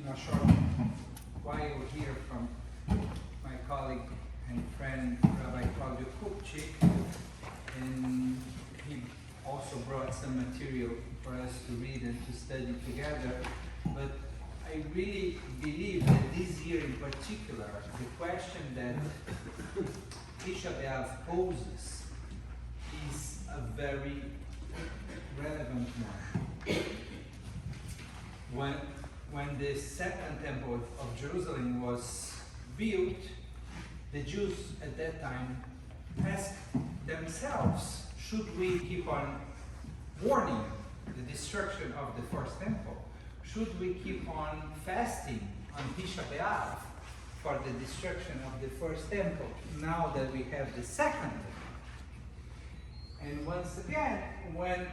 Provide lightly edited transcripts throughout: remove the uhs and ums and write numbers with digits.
a short while here from my colleague and friend Rabbi Claudio Kupchik, and he also brought some material for us to read and to study together. But I really believe that this year in particular, the question that Tisha B'Av poses is a very relevant one. When the second temple of Jerusalem was built, the Jews at that time asked themselves, should we keep on mourning the destruction of the first temple? Should we keep on fasting on Tisha B'Av for the destruction of the first temple, now that we have the second temple? And once again, when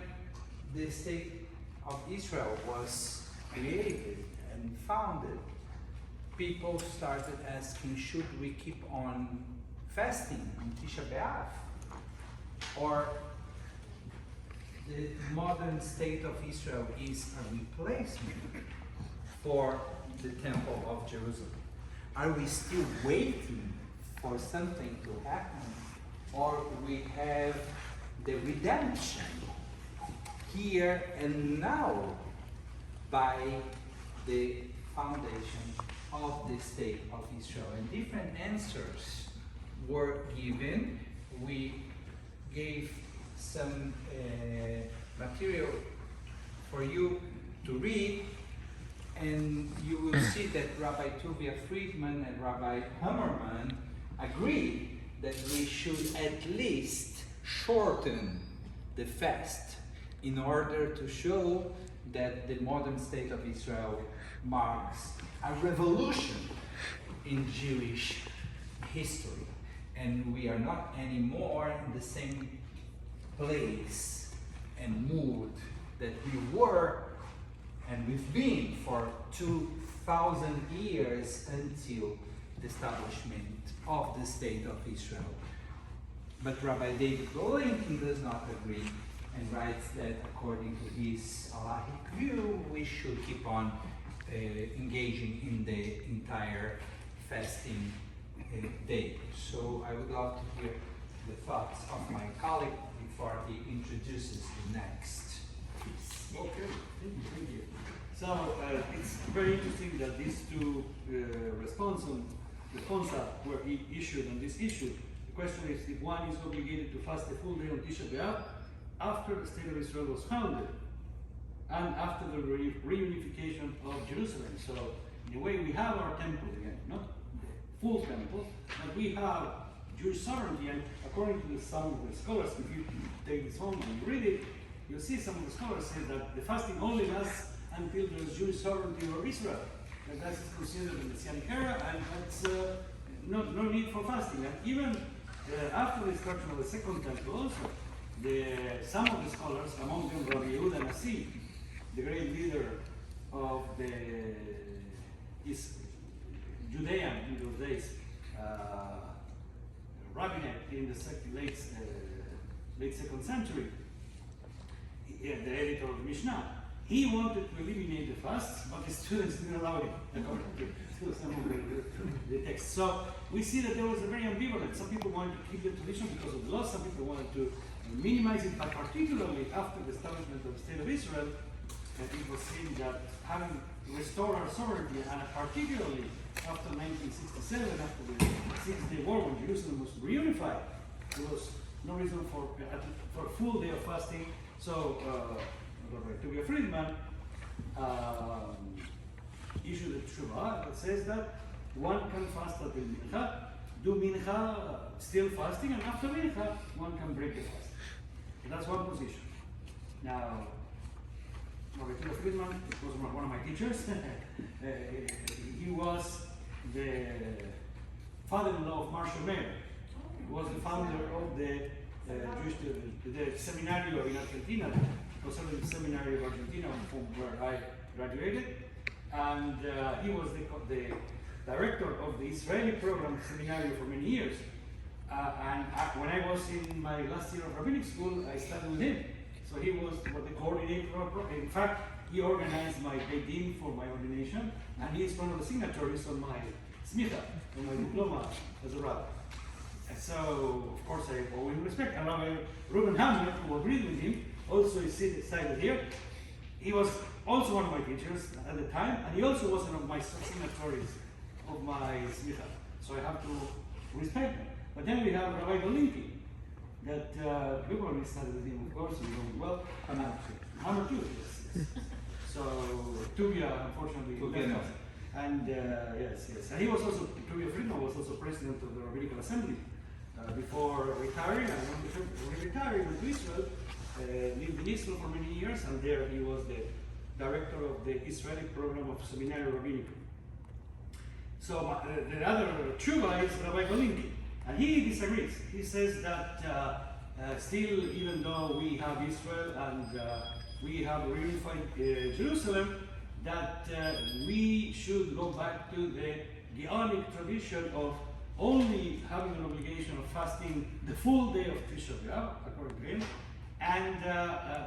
the state of Israel was created and founded, people started asking, should we keep on fasting on Tisha B'Av? Or the modern state of Israel is a replacement for the Temple of Jerusalem? Are we still waiting for something to happen? Or we have the redemption here and now by the foundation of the state of Israel? And different answers were given. We gave some material for you to read, and you will see that Rabbi Tuvia Friedman and Rabbi Hammerman agree that we should at least shorten the fast in order to show that the modern state of Israel marks a revolution in Jewish history, and we are not anymore in the same place and mood that we were and we've been for 2,000 years until the establishment of the state of Israel. But Rabbi David Lincoln does not agree and writes that according to his halachic view, we should keep on engaging in the entire fasting day. So I would love to hear the thoughts of my colleague before he introduces the next piece. Okay, thank you. So it's very interesting that these two responses were issued on this issue. The question is if one is obligated to fast a full day on Tisha B'Av after the state of Israel was founded and after the reunification of Jerusalem. So in a way we have our temple again, not the full temple, but we have Jewish sovereignty, and according to some of the scholars, if you take this home and you read it, you'll see some of the scholars say that the fasting only lasts until there is Jewish sovereignty over Israel. And that is considered the Messianic era, and that's no need for fasting. And even after the destruction of the second temple also, some of the scholars, among them Rabbi Yehuda Nasi, the great leader of the Judean in those days, rabbinate in the late 2nd century, the editor of the Mishnah, he wanted to eliminate the fasts, but the students didn't allow it, according to some of the texts. So we see that there was a very ambivalent. Some people wanted to keep the tradition because of the law, some people wanted to minimize it, but particularly after the establishment of the state of Israel, it was seen that having restored our sovereignty, and particularly after 1967, after the Six-Day War, when Jerusalem was reunified, there was no reason for a full day of fasting. So Rabbi Tuvia Friedman issued a tshuva that says that one can fast at the mincha, do mincha still fasting, and after mincha, one can break the fast. So that's one position. Now, Rabbi Tuvia Friedman, it was one of my teachers. He was the father-in-law of Marshall Mayer. He was the founder of the Jewish the Seminario in Argentina, conservative seminary of Argentina, from where I graduated, and he was the director of the Israeli program Seminario for many years. And when I was in my last year of rabbinic school, I studied with him. So he was what the coordinator of. In fact, he organized my Beidin for my ordination, and he is one of the signatories on my smitha, on my diploma as a rabbi. And so, of course, I owe him respect. And Rabbi Reuben Hamlet, who agreed with him, also is cited here. He was also one of my teachers at the time, and he also was one of my signatories of my smitha. So I have to respect him. But then we have Rabbi Golinki, that you probably studied with him, of course, you know him well. Hammer too, yes. So Tuvia, unfortunately, left us. And yes. And he was also, Tuvia Friedman was also president of the Rabbinical Assembly before retiring. And when he retired, he went to Israel, lived in Israel for many years, and there he was the director of the Israeli program of Seminary Rabbinicum. So the other tshuva is Rabbi Golinki, and he disagrees. He says that still, even though we have Israel and we have reunified Jerusalem, that we should go back to the Geonic tradition of only having an obligation of fasting the full day of Tisha B'Av, according to him, and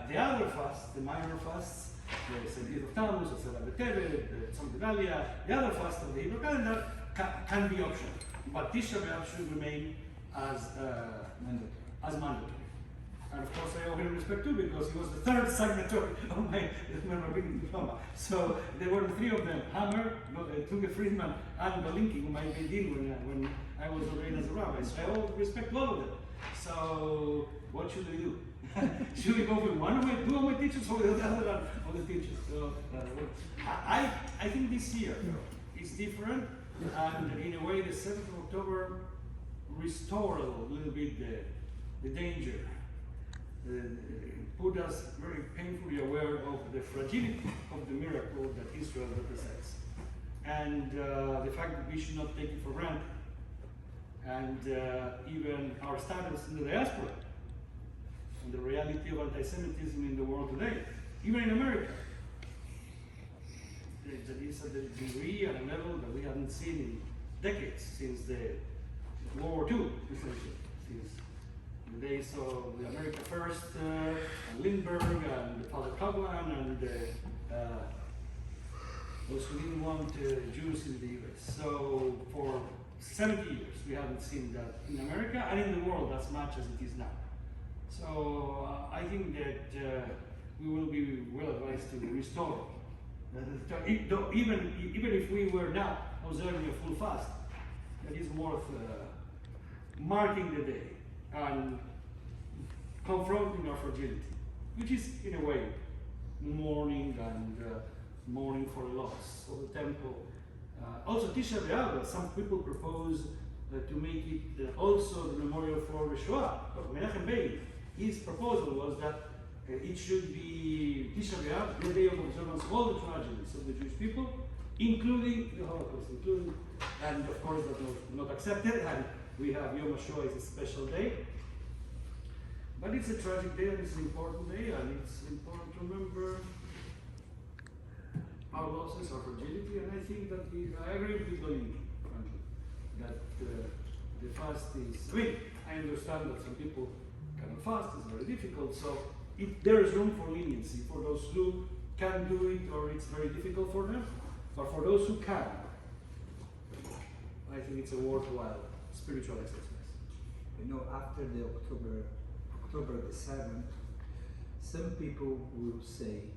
the other fasts, the minor fasts, the Seder of Tammuz, the Seder B'Tevet, the Tzom Gedalia, the other fasts of the Hebrew calendar can be optional, but Tisha B'Av should remain as mandatory. And of course, I owe him respect too, because he was the third signatory of my rabbinic diploma. So there were the three of them: Hammer, Tuge Friedman, and Golinki, whom I made in when I was ordained as a rabbi. So I owe respect to all of them. So what should we do? Should we go with one of two of my teachers, or with the other of the teachers? So I think this year is different, and in a way, the 7th of October restored a little bit the danger. Put us very painfully aware of the fragility of the miracle that Israel represents, and the fact that we should not take it for granted, and even our status in the diaspora, and the reality of anti-Semitism in the world today, even in America. That is at a degree and a level that we haven't seen in decades, since the World War II, essentially, since the days of the America First, and Lindbergh, and Father Coughlin, and those who didn't want Jews in the US. So for 70 years, we haven't seen that in America and in the world as much as it is now. So I think that we will be well advised to restore. Even if we were now observing a full fast, that is worth marking the day and confronting our fragility, which is in a way mourning and mourning for a loss of the temple. Also Tisha B'Av, some people propose to make it also the memorial for the Shoah. Menachem Begin, his proposal was that it should be Tisha B'Av, the day of observance of all the tragedies of the Jewish people, including the Holocaust, and of course that was not accepted, and we have Yom HaShoah as a special day. But it's a tragic day and it's an important day, and it's important to remember our losses, our fragility, and I think that I agree with Golinki, frankly, that the fast is, I understand that some people cannot fast, it's very difficult, so if there is room for leniency for those who can do it or it's very difficult for them, but for those who can, I think it's a worthwhile spiritual exercise. You know, after the October the 7th, some people will say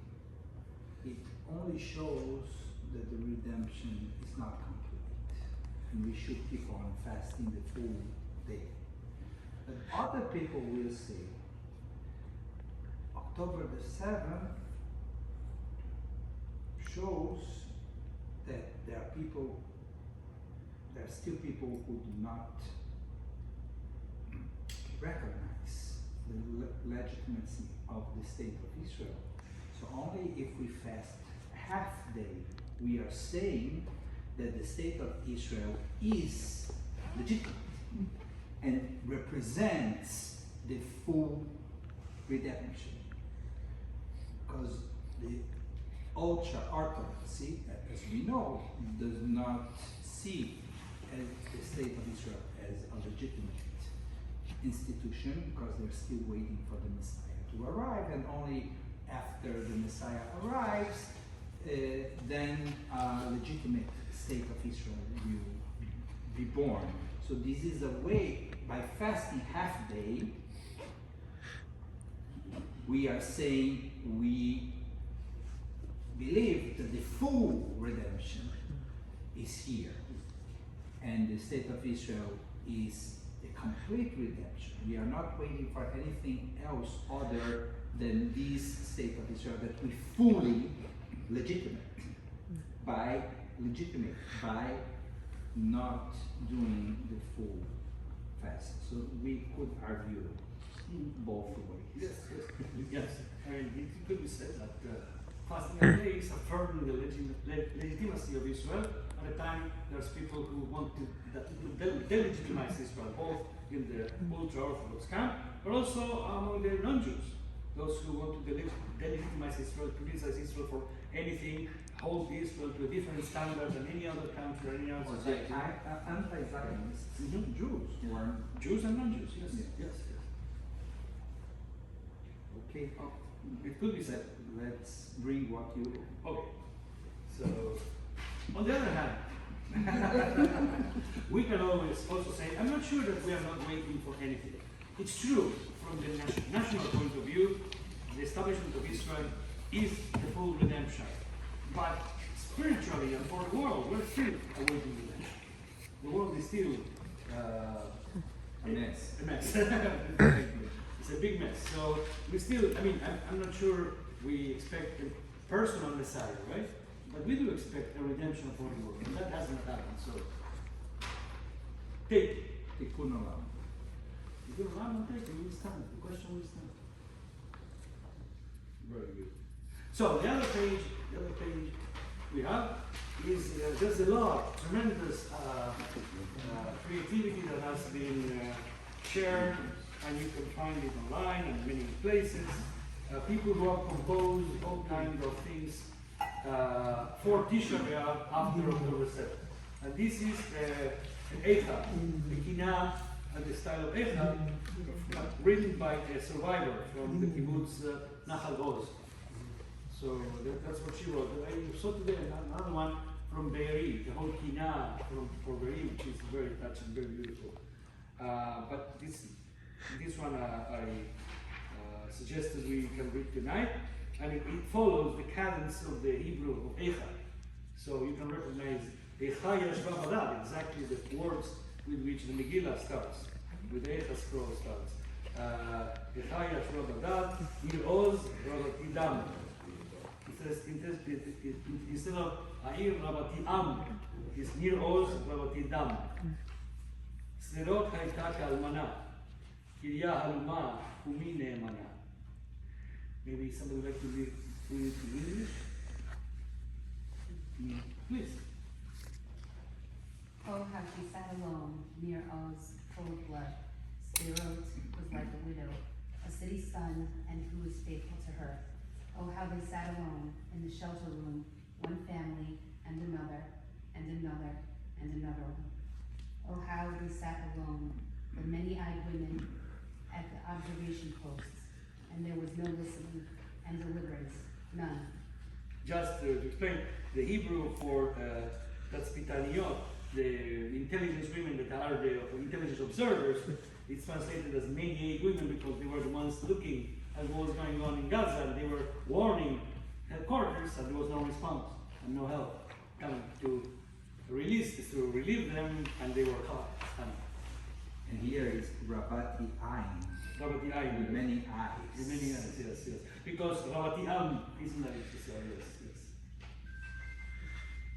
it only shows that the redemption is not complete, and we should keep on fasting the full day. But other people will say October the 7th shows that there are still people who do not recognize the legitimacy of the state of Israel. So only if we fast half day, we are saying that the state of Israel is legitimate and represents the full redemption. Because the ultra orthodoxy, as we know, does not see the state of Israel as a legitimate institution, because they're still waiting for the Messiah to arrive, and only after the Messiah arrives, then a legitimate state of Israel will be born. So this is a way, by fasting half day, we are saying we believe that the full redemption is here, and the state of Israel is a complete redemption. We are not waiting for anything else other than this state of Israel that we fully legitimate by not doing the full fast. So we could argue both ways. Yes, yes. I mean, it could be said that fasting a day is affirming the legitimacy of Israel. At the time, there's people who want to delegitimize Israel, both in the ultra-Orthodox camp, but also among the non-Jews. Those who want to delegitimize Israel, criticize Israel for anything, hold Israel to a different standard than any other country or any other society. Anti-Zionists, Jews, or Jews and non-Jews, yes, yes. Okay, It could be said. let's bring what you. Okay. So, on the other hand, we can always also say, I'm not sure that we are not waiting for anything. It's true, from the national point of view, the establishment of Israel is the full redemption. But spiritually and for the world, we're still awaiting redemption. The world is still A mess. A mess. It's a big mess. So we still, I mean, I'm not sure we expect a personal Messiah, right? But we do expect a redemption for the world. And that has not happened. So take. Tikkun Olam. You go around and take it, will stand. The question will stand. Very good. So the other page we have is there's a lot, tremendous creativity that has been shared, and you can find it online and many places. People who have composed all kinds of things for Tisha B'Av after October 7th. And this is an Eicha, the Kinah and the style of Eicha, written by a survivor from the kibbutz Nahal Oz. So that's what she wrote. I saw today another one from Be'eri, the whole Kinah for Be'eri, which is very touching, very beautiful. But this one I suggested we can read tonight, and it follows the cadence of the Hebrew of Eicha. So you can recognize Eicha Yashva Badad, exactly the words with which the Megillah starts, with the Eicha scroll starts. Eicha Yashva Badad, Nir Oz Rabati Dam. Instead of Air Rabati Am, it's Nir Oz Rabati Dam. Sderot Haita Kalmana, Kirya Haluma, Kumi Neemana. Maybe somebody would like to read it in English? Please. Oh, how she sat alone near Oz, full of blood. Sderot was like a widow, a city son, and who was faithful to her. Oh, how they sat alone in the shelter room, one family, and another, and another, and another one. Oh, how they sat alone, the many-eyed women at the observation posts, and there was no listening and deliverance, none. Just to explain, the Hebrew for Tatzpitaniyot, the intelligence women that are the intelligence observers, it's translated as many-eyed women because they were the ones looking at what was going on in Gaza, and they were warning headquarters, and there was no response and no help coming to relieve them, and they were caught. And here is Rabati Ain. Rabati Ain. With many eyes. With many eyes, yes, yes. Because Rabati Am isn't that it? So yes, yes.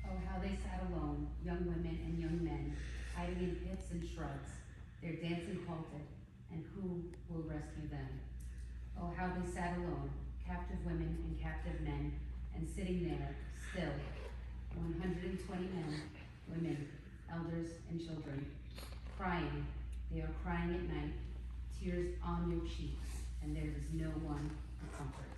Oh, how they sat alone, young women and young men, hiding in pits and shrubs, their dancing halted, and who will rescue them? Oh, how they sat alone, captive women and captive men, and sitting there, still, 120 men, women, elders, and children, crying. They are crying at night, tears on their cheeks, and there is no one who comforts.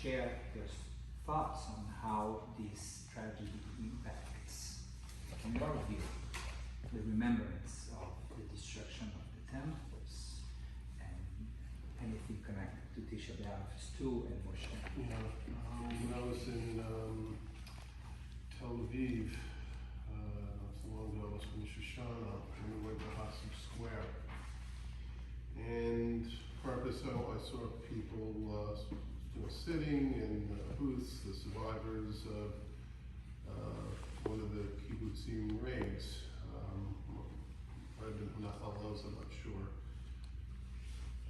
share your thoughts on how this tragedy impacts, from your view, the remembrance of the destruction of the temples, and anything connected to Tisha B'Av too, and Moshe. Yeah, when I was in Tel Aviv, not so long ago, I was from Shoshana, and we went to Hassim Square. And purpose, so I saw people sitting in booths, the survivors of one of the kibbutzim raids. Might have been Nahal Oz, I'm not sure.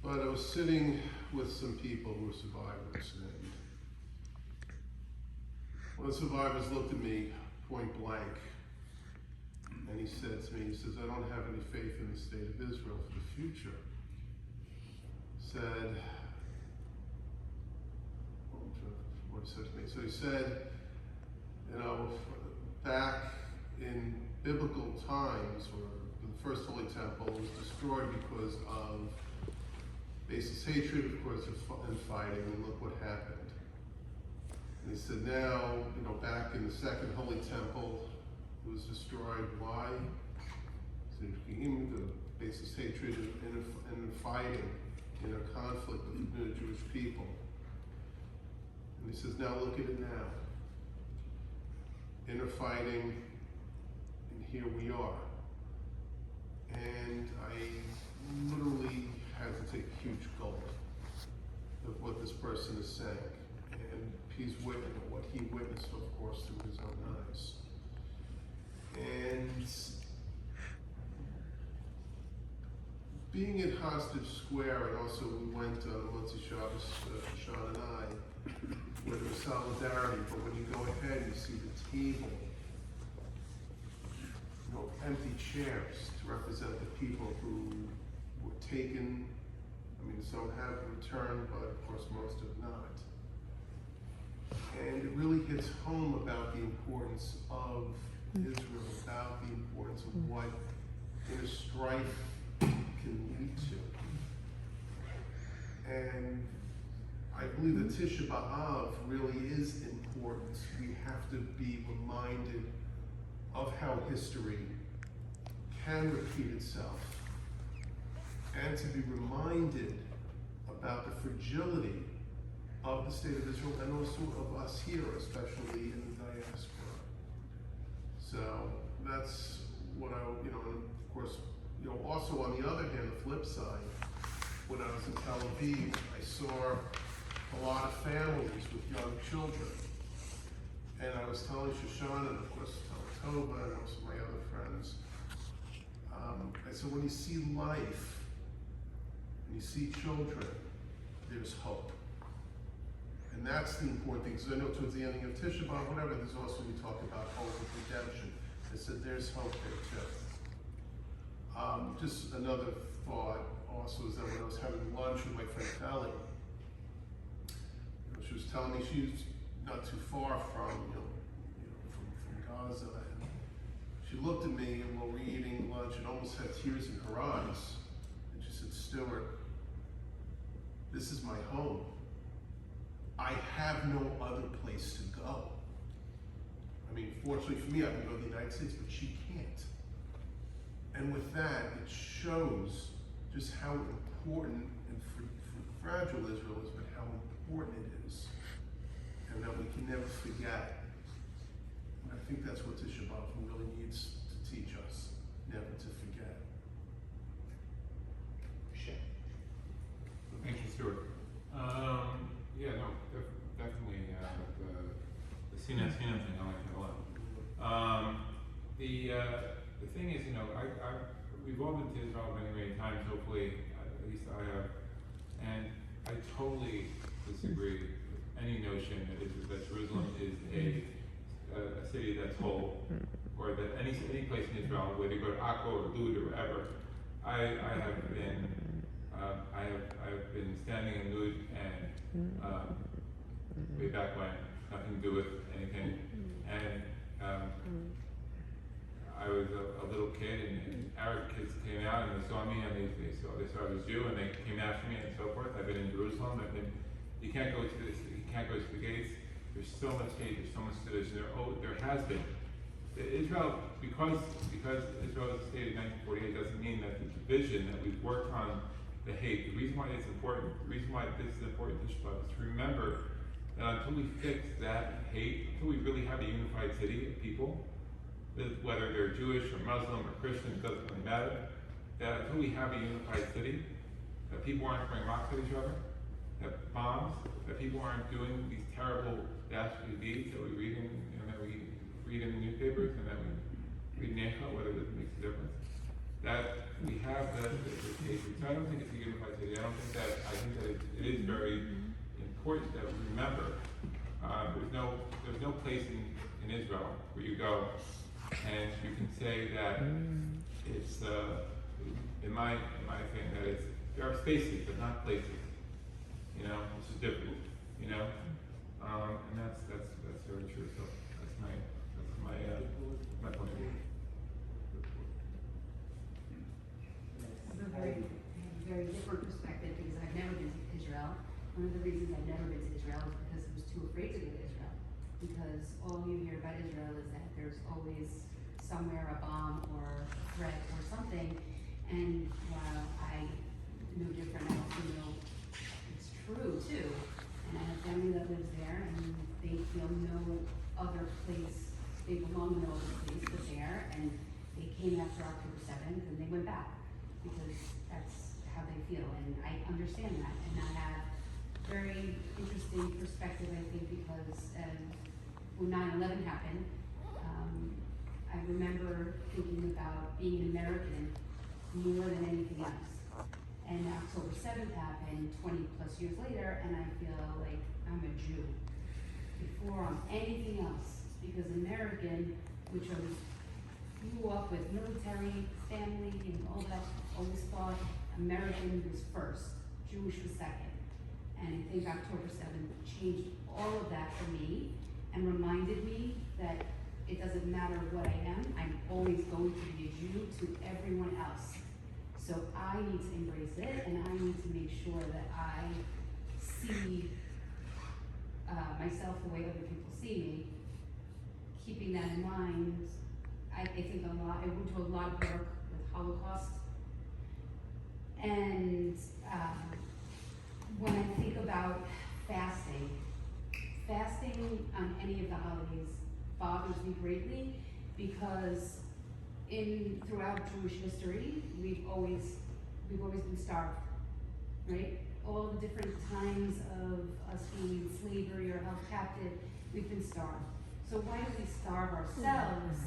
But I was sitting with some people who were survivors, and one of the survivors looked at me point blank, and he said to me, he says, I don't have any faith in the state of Israel for the future. Said, what he said to me, so he said, you know, back in biblical times, or the first Holy Temple was destroyed because of baseless hatred, of course, and fighting, and look what happened. And he said, now, you know, back in the second Holy Temple, it was destroyed. Why? So the baseless hatred and fighting, inner conflict with the Jewish people. And he says, now look at it now. Inner fighting, and here we are. And I literally had to take a huge gulp of what this person is saying. And he's witnessed what he witnessed, of course, through his own eyes. And being at Hostage Square, and also we went on Motzi Shabbos, Sean and I, where there was solidarity, but when you go ahead and you see the table, you know, empty chairs to represent the people who were taken. I mean, some have returned, but of course most have not. And it really hits home about the importance of Israel, about the importance of what inner strife can lead to. And I believe that Tisha B'Av really is important. We have to be reminded of how history can repeat itself, and to be reminded about the fragility of the state of Israel and also of us here, especially in the diaspora. So that's what I, and of course, also on the other hand, the flip side, when I was in Tel Aviv, I saw a lot of families with young children. And I was telling Shoshana, and of course Tova, and also my other friends, I said, when you see life, and you see children, there's hope. And that's the important thing, because I know towards the ending of Tisha B'Av, whatever, there's also, we talk about hope and redemption. I said, there's hope there too. Just another thought also is that when I was having lunch with my friend Kelly, she was telling me she's not too far from, from Gaza, and she looked at me and while we're eating lunch and almost had tears in her eyes, and she said, Stuart, this is my home. I have no other place to go. I mean, fortunately for me, I can go to the United States, but she can't. And with that, it shows just how important and fragile Israel is, but how important it is. And that we can never forget. And I think that's what Tisha B'Av really needs to teach us, never to forget. Sure. Thank you, Stuart. Definitely the Sinat thing, I like that a lot. The thing is, we've all been to Israel many times, hopefully, at least I have, and I totally disagree with any notion that Jerusalem is a city that's whole, or that any place in Israel, whether you go to Akko or Lud or wherever. I have been standing in Lud and way back when, nothing to do with anything, and I was a little kid, and Arab kids came out and they saw me, and they saw I was Jew, and they came after me and so forth. I've been in Jerusalem, I've been You can't go to this. You can't go to the gates. There's so much hate. There's so much division. There has been. Israel, because Israel is a state in 1948, doesn't mean that the division that we've worked on, the hate. The reason why it's important, the reason why this is important to Shabbat is to remember that until we fix that hate, until we really have a unified city of people, whether they're Jewish or Muslim or Christian, it doesn't really matter. That until we have a unified city, that people aren't throwing rocks at each other, that bombs, that people aren't doing these terrible dastardly deeds that we read in, that we read in the newspapers and that we read in Necha, whether it makes a difference. That we have the hatred. So I don't think it's a unified city. I think that it is very important that we remember there's no place in Israel where you go and you can say that it's in my opinion that there are spaces but not places. This is different. And that's very true. So that's my point of view. I have a very different perspective because I've never been to Israel. One of the reasons I've never been to Israel is because I was too afraid to go to Israel. Because all you hear about Israel is that there's always somewhere a bomb or a threat or something. And while I know different, I also know it's true too. And I have family that lives there and they feel no other place, they belong in no other place but there. And they came after October 7th and they went back because that's how they feel. And I understand that. And I have very interesting perspective, I think, because when 9/11 happened, I remember thinking about being an American more than anything else. And October 7th happened 20 plus years later, and I feel like I'm a Jew before I'm anything else. Because American, which I grew up with military, family, and all that, always thought American was first, Jewish was second. And I think October 7th changed all of that for me and reminded me that it doesn't matter what I am, I'm always going to be a Jew to everyone else. So I need to embrace it, and I need to make sure that I see myself the way other people see me. Keeping that in mind, I think I went to a lot of work with Holocaust. And when I think about fasting on any of the holidays bothers me greatly because throughout Jewish history, we've always been starved, right? All the different times of us being in slavery or held captive, we've been starved. So why do we starve ourselves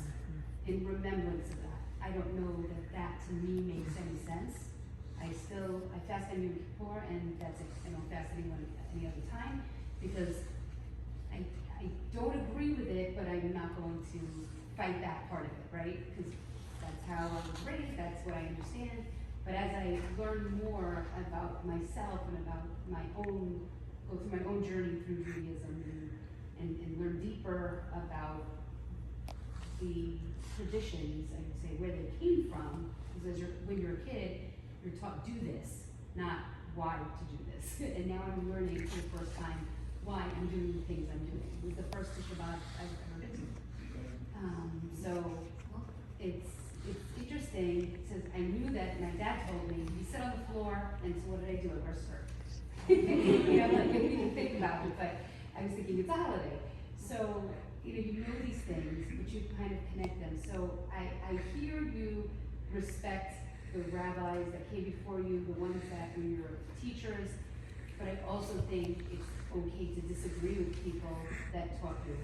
in remembrance of that? I don't know that to me makes any sense. I fast on Yom Kippur, and that's it. I don't fast any other time because I don't agree with it, but I'm not going to fight that part of it, right? Because that's how I was raised, that's what I understand. But as I learn more about myself and about go through my own journey through Judaism and learn deeper about the traditions, I would say, where they came from, because when you're a kid, you're taught do this, not why to do this. And now I'm learning for the first time why I'm doing the things I'm doing. It was the first Shabbat I've ever been to. So it's interesting because I knew that my dad told me, you sit on the floor, and so what did I do? I wear a skirt. Like, I didn't even think about it, but I was thinking it's a holiday. So, you know these things, but you kind of connect them. So I hear you respect the rabbis that came before you, the ones that were your teachers, but I also think it's okay to disagree with people that taught you,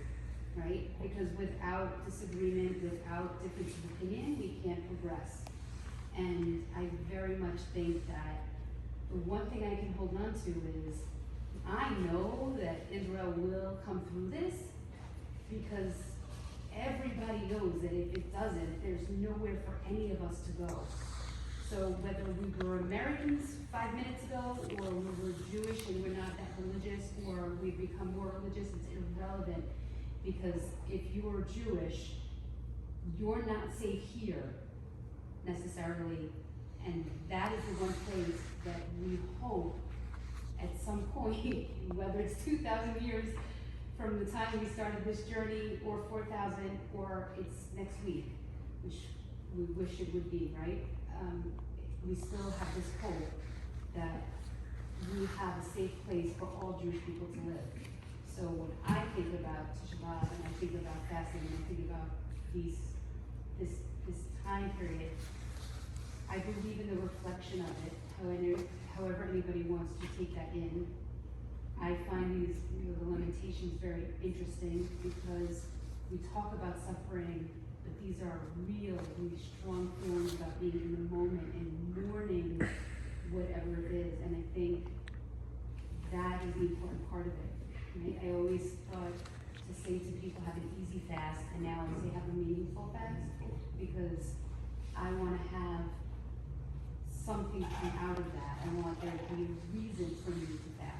right? Because without disagreement, without difference of opinion, we can't progress. And I very much think that the one thing I can hold on to is I know that Israel will come through this because everybody knows that if it doesn't, there's nowhere for any of us to go. So whether we were Americans 5 minutes ago, or we were Jewish and we're not that religious, or we've become more religious, it's irrelevant. Because if you are Jewish, you're not safe here, necessarily. And that is the one place that we hope at some point, whether it's 2,000 years from the time we started this journey, or 4,000, or it's next week, which we wish it would be, right? We still have this hope that we have a safe place for all Jewish people to live. So when I think about Tisha B'Av, and I think about fasting, and I think about this time period, I believe in the reflection of it, however anybody wants to take that in. I find these the limitations very interesting because we talk about suffering, but these are real, really strong feelings about being in the moment and mourning whatever it is. And I think that is the important part of it. Right? I always thought to say to people have an easy fast, and now I say have a meaningful fast, because I want to have something come out of that. I want there to be a reason for me to fast.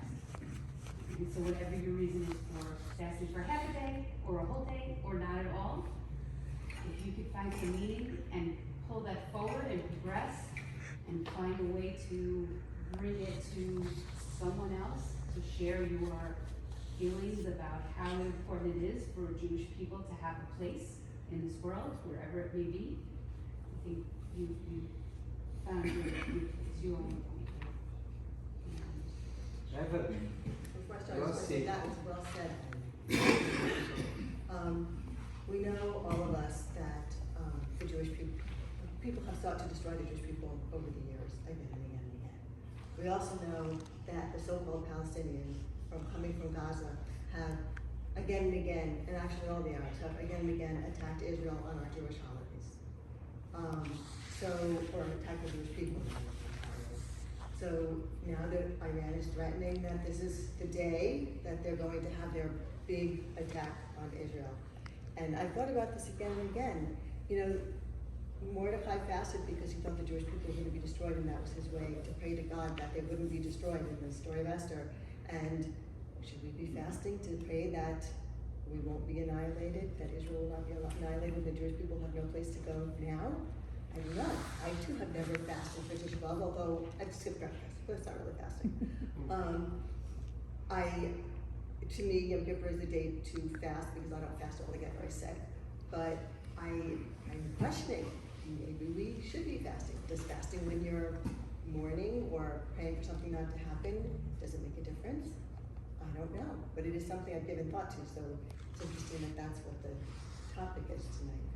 And so whatever your reason is for fasting for half a day, or a whole day, or not at all, if you could find some meaning and pull that forward and progress and find a way to bring it to someone else, to share your feelings about how important it is for Jewish people to have a place in this world, wherever it may be, I think you found it's your own point. Before I start, I just want to say that was well said. We know, all of us, that the Jewish people have sought to destroy the Jewish people over the years, again and again and again. We also know that the so-called Palestinians coming from Gaza have again and again, and actually all the Arabs have again and again attacked Israel on our Jewish holidays. Or attacked the Jewish people on our holidays. So now that Iran is threatening that this is the day that they're going to have their big attack on Israel. And I've thought about this again and again. You know, Mordecai fasted because he thought the Jewish people were going to be destroyed, and that was his way to pray to God that they wouldn't be destroyed in the story of Esther. And should we be fasting to pray that we won't be annihilated, that Israel will not be annihilated, and the Jewish people have no place to go now? I don't know. I too have never fasted for Tisha B'Av, although I've skipped breakfast, but it's not really fasting. To me, Yom Kippur is the day to fast because I don't fast all get very sick. But I'm questioning, maybe we should be fasting. Does fasting when you're mourning or praying for something not to happen, does it make a difference? I don't know, but it is something I've given thought to, so it's interesting that that's what the topic is tonight.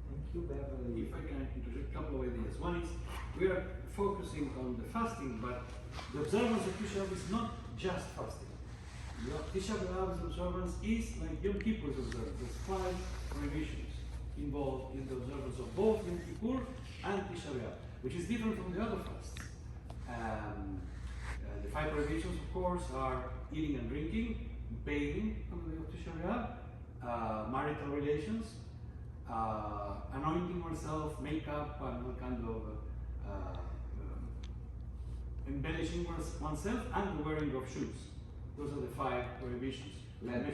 Thank you, Beverly. If I can interject a couple of ideas. One is, we are focusing on the fasting, but the observance of Tisha B'Av is not just fasting. Tisha B'Av's observance is like Yom Kippur's observance. There's 5 prohibitions involved in the observance of both Yom Kippur and Tisha B'Av, which is different from the other fasts. The 5 prohibitions, of course, are eating and drinking, bathing on the day of Tisha B'Av, marital relations, anointing oneself, makeup, and all kind of embellishing oneself, and the wearing of shoes. Those are the 5 prohibitions. Leather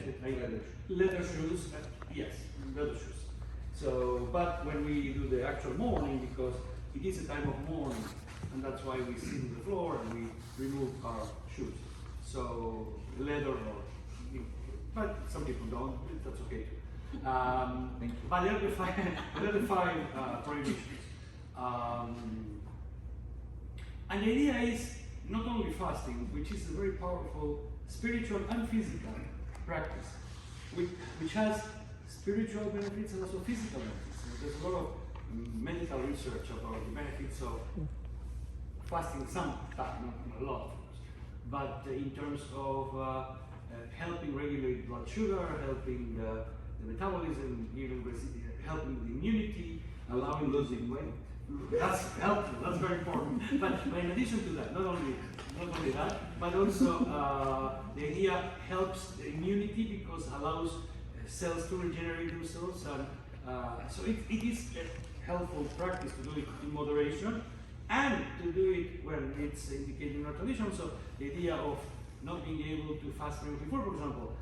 shoes, yes, leather shoes. So, but when we do the actual mourning, because it is a time of mourning, and that's why we sit on the floor and we remove our shoes. So, leather but some people don't, that's okay too. Thank you. But the other 5 prohibitions. And the idea is not only fasting, which is a very powerful spiritual and physical practice, which has spiritual benefits and also physical benefits. There's a lot of medical research about the benefits of fasting, some time, not a lot of course, but in terms of helping regulate blood sugar, helping the metabolism, even helping the immunity, allowing losing weight. That's helpful, that's very important. But in addition to that, not only that, but also the idea helps the immunity because it allows cells to regenerate themselves, and so it is a helpful practice to do it in moderation and to do it when it's indicated in our tradition. So the idea of not being able to fast right before, for example,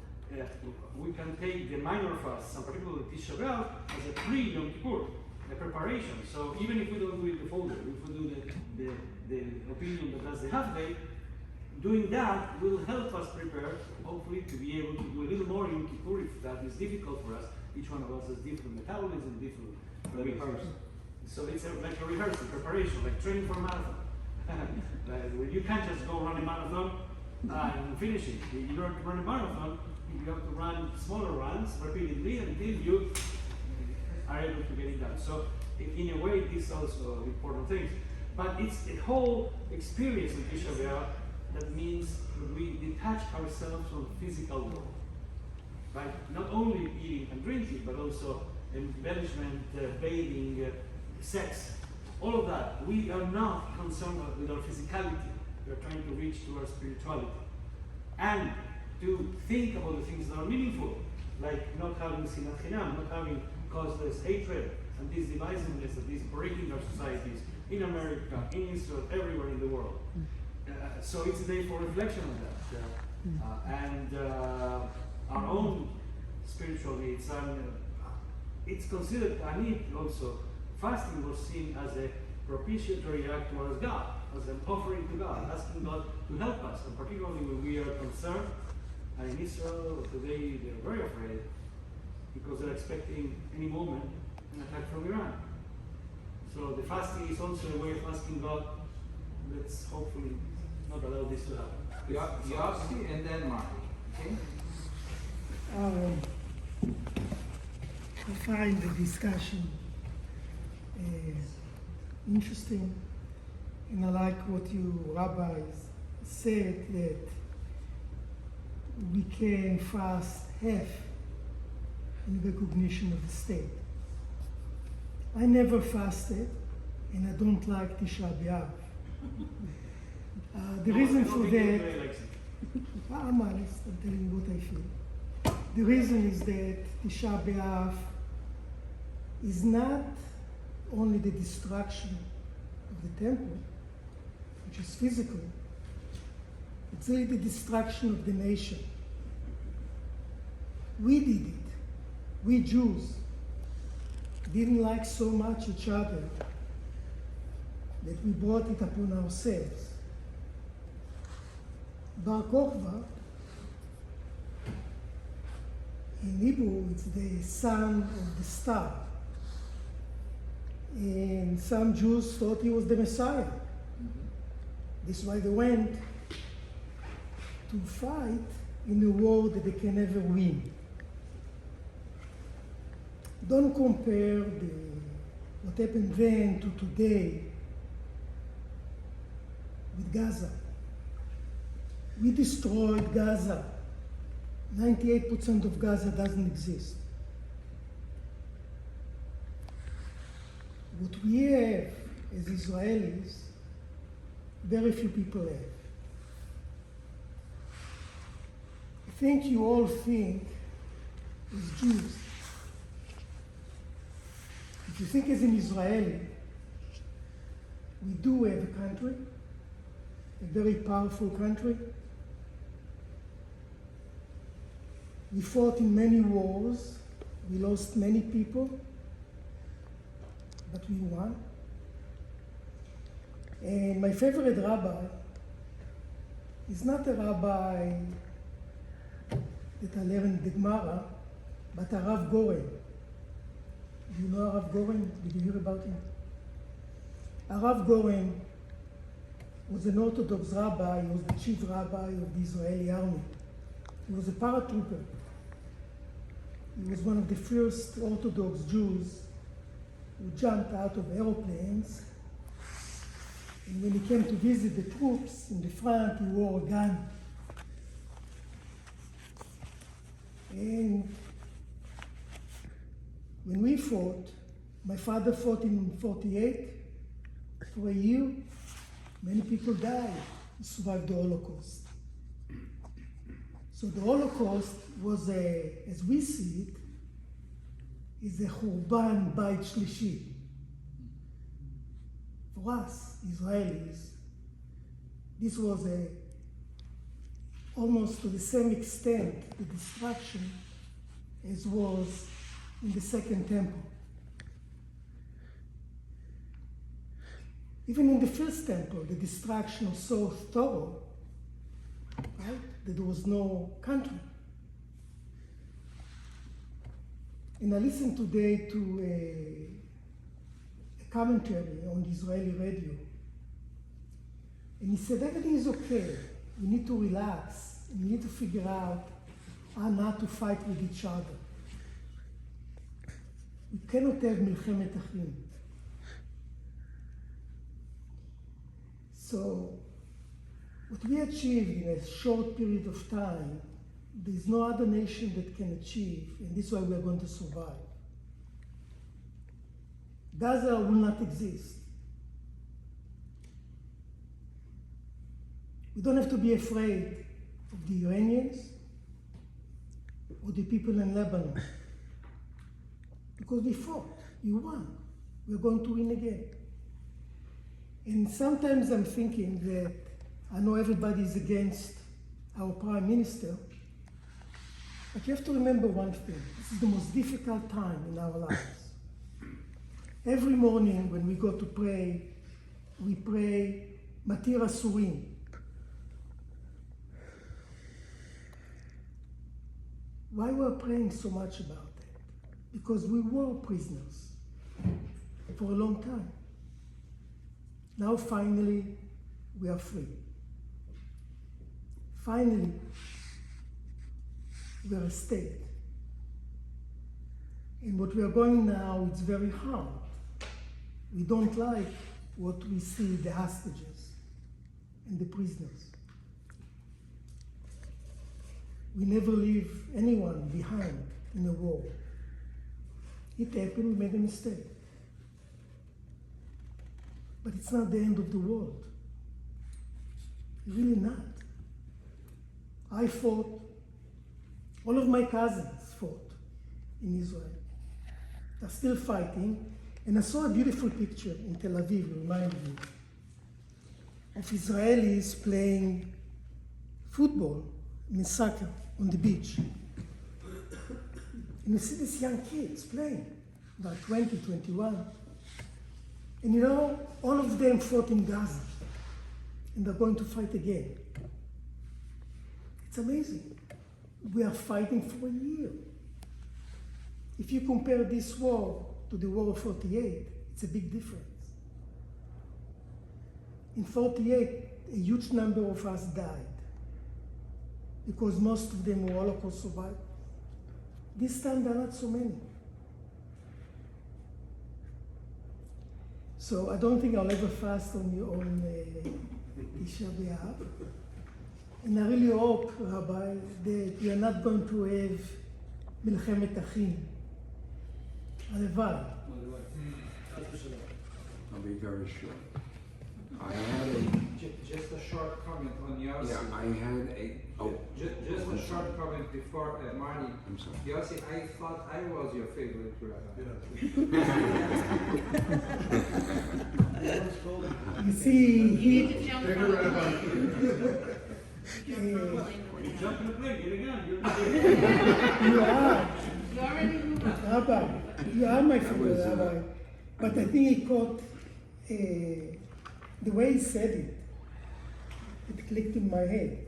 we can take the minor fasts, and particularly Tisha B'Av, as a pre-Yom Kippur, a preparation. So even if we don't do it the full day, if we do the opinion that that's the half day, doing that will help us prepare, hopefully, to be able to do a little more in Kippur if that is difficult for us. Each one of us has different metabolism, different rehearsal. So it's like a rehearsal, preparation, like training for a marathon. You can't just go run a marathon and finish it. You don't run a marathon, you have to run smaller runs repeatedly until you are able to get it done. So in a way, this is also important things. But it's a whole experience of Tisha B'Av that means we detach ourselves from the physical world. Right? Not only eating and drinking, but also embellishment, bathing, sex, all of that. We are not concerned with our physicality. We are trying to reach to our spirituality. And to think about the things that are meaningful, like not having sinat chinam, not having causeless hatred, and this divisiveness that is breaking our societies in America, in Israel, everywhere in the world. So it's a day for reflection on that. And our own spiritual needs. And it's considered a need also. Fasting was seen as a propitiatory act towards God, as an offering to God, asking God to help us. And particularly when we are concerned, and in Israel today they're very afraid because they're expecting any moment an attack from Iran. So the fasting is also a way of asking God, let's hopefully not allow this to happen. Yossi and then Mark. Okay? I find the discussion interesting, and I like what you rabbis said, that we can fast half in recognition of the state. I never fasted, and I don't like Tisha B'Av. The reason for that, I'm honest, I'm telling you what I feel. The reason is that Tisha B'Av is not only the destruction of the temple, which is physical, it's really the destruction of the nation. We did it. We Jews didn't like so much each other that we brought it upon ourselves. Bar Kokhba, in Hebrew, it's the son of the star. And some Jews thought he was the Messiah. This is why they went to fight in a war that they can never win. Don't compare what happened then to today with Gaza. We destroyed Gaza. 98% of Gaza doesn't exist. What we have as Israelis, very few people have. I think you all think as Jews. If you think as an Israeli, we do have a country, a very powerful country. We fought in many wars, we lost many people, but we won. And my favorite rabbi is not a rabbi that I learned in the Gemara, but a Rav Goren. Do you know Rav Goren? Did you hear about him? Rav Goren was an Orthodox rabbi. He was the chief rabbi of the Israeli army. He was a paratrooper. He was one of the first Orthodox Jews who jumped out of airplanes. And when he came to visit the troops in the front, he wore a gun. And when we fought, my father fought in 48 for a year. Many people died. He survived the Holocaust. So the Holocaust was as we see it, is a Churban Bayit Shlishi. For us, Israelis, this was almost to the same extent the destruction as was in the Second Temple. Even in the First Temple, the destruction was so thorough that there was no country. And I listened today to a commentary on the Israeli radio. And he said, everything is okay. We need to relax. We need to figure out how not to fight with each other. We cannot have milchemet achim. So, what we achieved in a short period of time, there is no other nation that can achieve, and this is why we are going to survive. Gaza will not exist. We don't have to be afraid of the Iranians or the people in Lebanon, because we fought, we won. We're going to win again. And sometimes I'm thinking that I know everybody is against our prime minister, but you have to remember one thing. This is the most difficult time in our lives. Every morning when we go to pray, we pray Matir Asurim. Why we're praying so much about it? Because we were prisoners for a long time. Now finally, we are free. Finally, we are a state. And what we are going now, it's very hard. We don't like what we see, the hostages and the prisoners. We never leave anyone behind in a war. It happened, we made a mistake. But it's not the end of the world. Really not. I fought, all of my cousins fought in Israel. They're still fighting, and I saw a beautiful picture in Tel Aviv, reminded me, of Israelis playing football, soccer, on the beach. And you see these young kids playing, about 20, 21. And you know, all of them fought in Gaza, and they're going to fight again. It's amazing. We are fighting for a year. If you compare this war to the war of 48, it's a big difference. In 48, a huge number of us died because most of them were Holocaust survivors. This time, there are not so many. So I don't think I'll ever fast on your own Tisha B'Av. And I really hope, Rabbi, that we are not going to have milchemet achim. Halevaj. I'll be very short. I had a, Just a short comment on Yossi. yeah, I had a, oh. Just a short comment before Marty. I'm sorry. Yossi, I thought I was your favorite rabbi. You see, You need to jump Bigger on the rabbi. plane. You jump in the plane, get a gun, you're you are, You already moved up. Rabbi, you are my favorite was, Rabbi. But I think he caught the way he said it. It clicked in my head,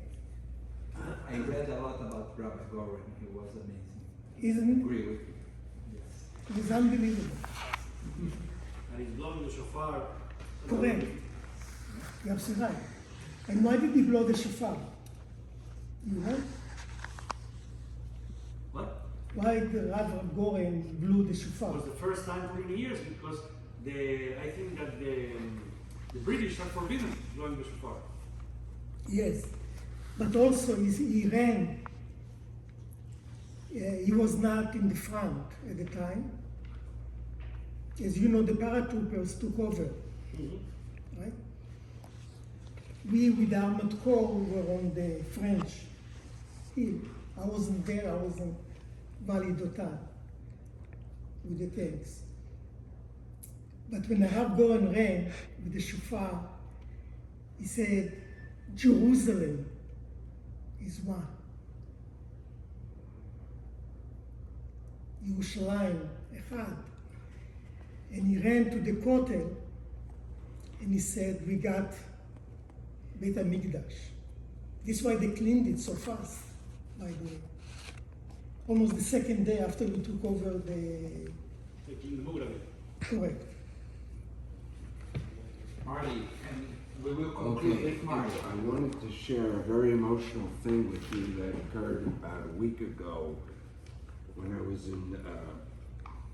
I read a lot about Rabbi Goren. He was amazing. isn't it? Agree with you. Yes. It is unbelievable. and he's blowing the shofar. Correct. You're absolutely right. And why did he blow the shofar? You know? What? Why the Rav Goren blew the It shofar? was the first time for many years because I think that the British are forbidden blowing the shofar. Yes, but also he ran. He was not in the front at the time. As you know, the paratroopers took over, right? We, with the armored corps, we were on the French hill. I wasn't there, I was in Valley d'Otan with the tanks. But when Rav Goren ran with the shofar, he said, Jerusalem is one. Yerushalayim echad. And he ran to the Kotel, and he said, we got Beit HaMikdash. This is why they cleaned it so fast, by the way. Almost the second day after we took over the, Taking the mood of it. correct. Marty, and we will conclude Okay, with Marty. I wanted to share a very emotional thing with you that occurred about a week ago when I was in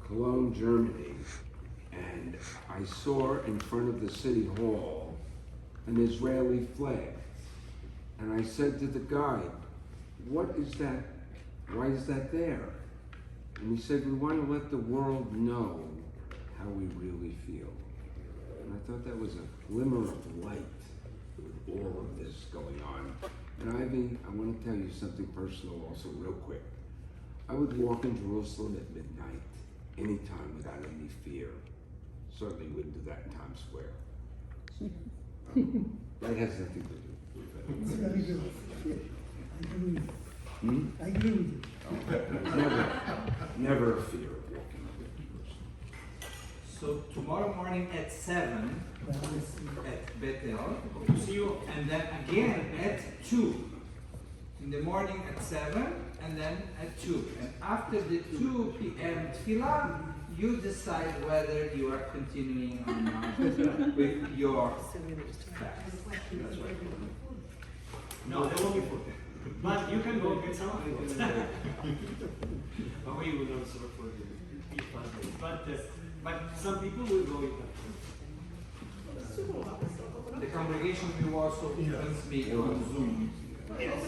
Cologne, Germany, and I saw in front of the city hall an Israeli flag. And I said to the guide, "What is that? Why is that there?" And he said, "We want to let the world know how we really feel." And I thought that was a glimmer of light with all of this going on. And Ivy, I want to tell you something personal also real quick. I would walk in Jerusalem at midnight, anytime without any fear. Certainly wouldn't do that in Times Square. That has nothing to do with It's it. very good. I agree with you. Hmm? I agree with you. Never a fear of walking in Jerusalem. So tomorrow morning at 7 at Bethel, See you. and then again at 2. In the morning at 7, and then at 2. And after the 2 p.m. tefillah, you decide whether you are continuing or not with your fast. That's right. No, there won't be food. But you can go get some of it. But we will not serve for the each fast day. But some people will go eat that. The congregation will also transmit on Zoom. Yes.